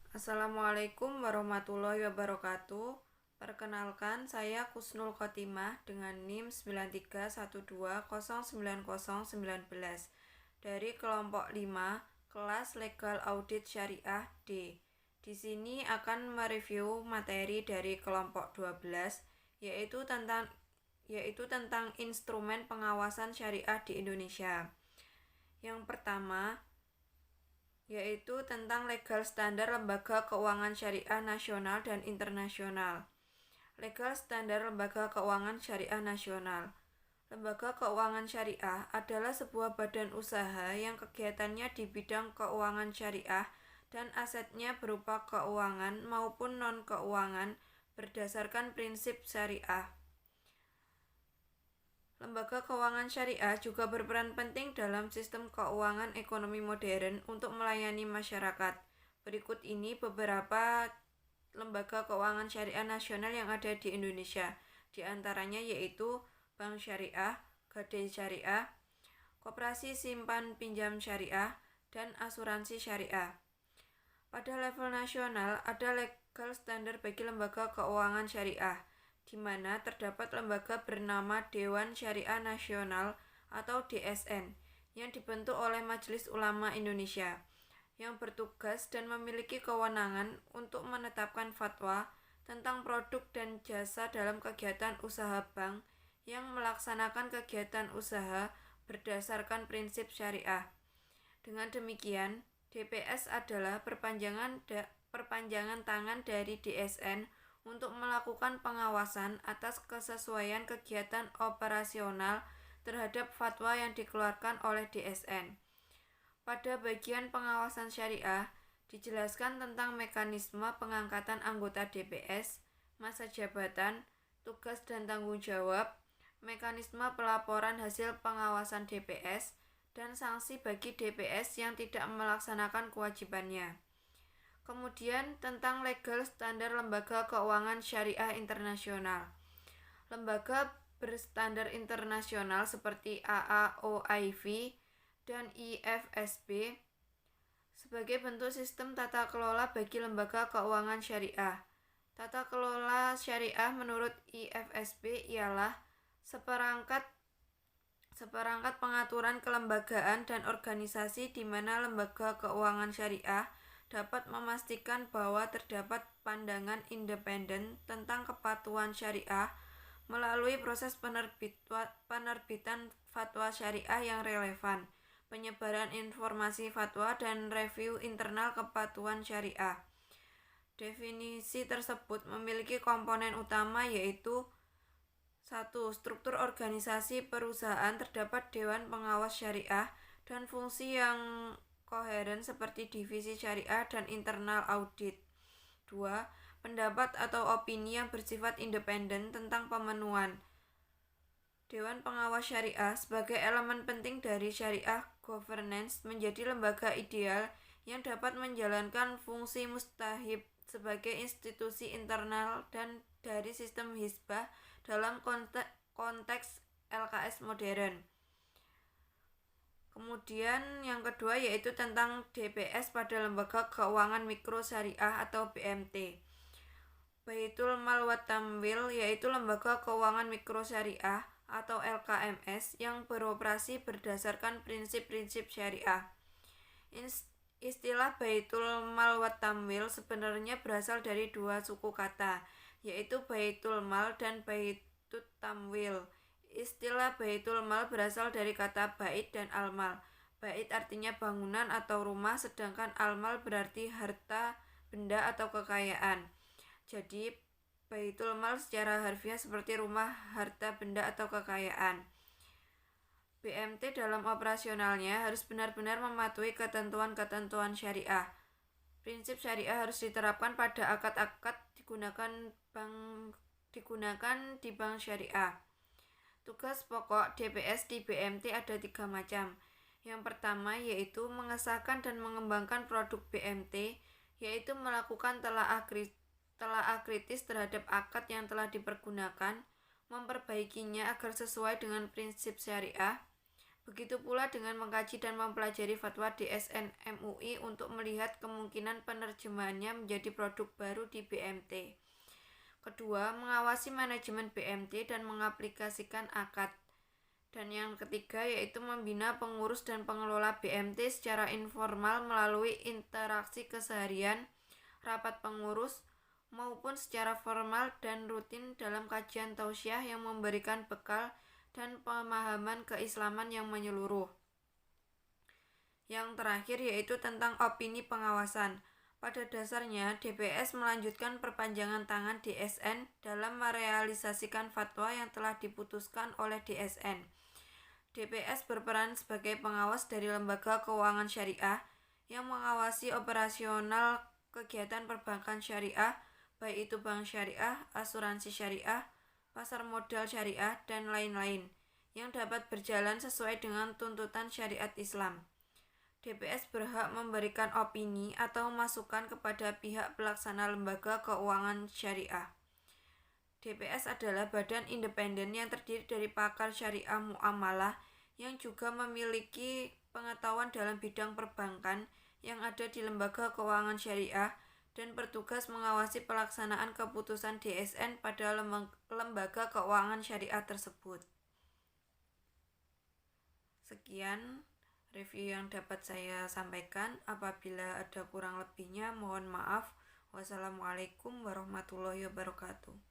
Assalamualaikum warahmatullahi wabarakatuh. Perkenalkan, saya Kusnul Khotimah dengan NIM 9312090019 dari kelompok 5, kelas Legal Audit Syariah D. Di sini akan mereview materi dari kelompok 12 yaitu tentang instrumen pengawasan syariah di Indonesia. Yang pertama yaitu tentang legal standar lembaga keuangan syariah nasional dan internasional. Legal standar lembaga keuangan syariah nasional. Lembaga keuangan syariah adalah sebuah badan usaha yang kegiatannya di bidang keuangan syariah dan asetnya berupa keuangan maupun non-keuangan berdasarkan prinsip syariah. Lembaga keuangan syariah juga berperan penting dalam sistem keuangan ekonomi modern untuk melayani masyarakat. Berikut ini beberapa lembaga keuangan syariah nasional yang ada di Indonesia. Di antaranya yaitu Bank Syariah, Gadai Syariah, Koperasi Simpan Pinjam Syariah, dan Asuransi Syariah. Pada level nasional ada legal standar bagi lembaga keuangan syariah, di mana terdapat lembaga bernama Dewan Syariah Nasional atau DSN yang dibentuk oleh Majelis Ulama Indonesia yang bertugas dan memiliki kewenangan untuk menetapkan fatwa tentang produk dan jasa dalam kegiatan usaha bank yang melaksanakan kegiatan usaha berdasarkan prinsip syariah. Dengan demikian, DPS adalah perpanjangan tangan dari DSN untuk melakukan pengawasan atas kesesuaian kegiatan operasional terhadap fatwa yang dikeluarkan oleh DSN. Pada bagian pengawasan syariah, dijelaskan tentang mekanisme pengangkatan anggota DPS, masa jabatan, tugas dan tanggung jawab, mekanisme pelaporan hasil pengawasan DPS, dan sanksi bagi DPS yang tidak melaksanakan kewajibannya. Kemudian tentang legal standar lembaga keuangan syariah internasional. Lembaga berstandar internasional seperti AAOIV dan IFSB sebagai bentuk sistem tata kelola bagi lembaga keuangan syariah. Tata kelola syariah menurut IFSB ialah seperangkat pengaturan kelembagaan dan organisasi di mana lembaga keuangan syariah dapat memastikan bahwa terdapat pandangan independen tentang kepatuhan syariah melalui proses penerbitan fatwa syariah yang relevan, penyebaran informasi fatwa, dan review internal kepatuhan syariah. Definisi tersebut memiliki komponen utama yaitu 1. Struktur organisasi perusahaan terdapat Dewan Pengawas Syariah dan fungsi yang koheren seperti divisi syariah dan internal audit. 2. Pendapat atau opini yang bersifat independen tentang pemenuhan. Dewan Pengawas Syariah sebagai elemen penting dari syariah governance menjadi lembaga ideal yang dapat menjalankan fungsi mustahib sebagai institusi internal dan dari sistem hizbah dalam konteks LKS modern. Kemudian yang kedua yaitu tentang DPS pada lembaga keuangan mikro syariah atau BMT. Baitul Mal wa Tamwil yaitu lembaga keuangan mikro syariah atau LKMS yang beroperasi berdasarkan prinsip-prinsip syariah. Istilah Baitul Mal wa Tamwil sebenarnya berasal dari dua suku kata, yaitu Baitul Mal dan Baitut Tamwil. Istilah Baitul Mal berasal dari kata bait dan almal. Bait artinya bangunan atau rumah, sedangkan almal berarti harta, benda atau kekayaan. Jadi Baitul Mal secara harfiah seperti rumah, harta, benda atau kekayaan. BMT dalam operasionalnya harus benar-benar mematuhi ketentuan-ketentuan syariah. Prinsip syariah harus diterapkan pada akad-akad digunakan di bank syariah. Tugas pokok DPS di BMT ada 3 macam. Yang pertama yaitu mengesahkan dan mengembangkan produk BMT, yaitu melakukan telaah kritis terhadap akad yang telah dipergunakan, memperbaikinya agar sesuai dengan prinsip syariah. Begitu pula dengan mengkaji dan mempelajari fatwa DSN MUI untuk melihat kemungkinan penerjemahannya menjadi produk baru di BMT. Kedua, mengawasi manajemen BMT dan mengaplikasikan akad. Dan yang ketiga yaitu membina pengurus dan pengelola BMT secara informal melalui interaksi keseharian, rapat pengurus, maupun secara formal dan rutin dalam kajian tausiah yang memberikan bekal dan pemahaman keislaman yang menyeluruh. Yang terakhir yaitu tentang opini pengawasan. Pada dasarnya, DPS melanjutkan perpanjangan tangan DSN dalam merealisasikan fatwa yang telah diputuskan oleh DSN. DPS berperan sebagai pengawas dari lembaga keuangan syariah yang mengawasi operasional kegiatan perbankan syariah, baik itu bank syariah, asuransi syariah, pasar modal syariah, dan lain-lain, yang dapat berjalan sesuai dengan tuntutan syariat Islam. DPS berhak memberikan opini atau masukan kepada pihak pelaksana lembaga keuangan syariah. DPS adalah badan independen yang terdiri dari pakar syariah muamalah yang juga memiliki pengetahuan dalam bidang perbankan yang ada di lembaga keuangan syariah dan bertugas mengawasi pelaksanaan keputusan DSN pada lembaga keuangan syariah tersebut. Sekian review yang dapat saya sampaikan. Apabila ada kurang lebihnya, mohon maaf. Wassalamualaikum warahmatullahi wabarakatuh.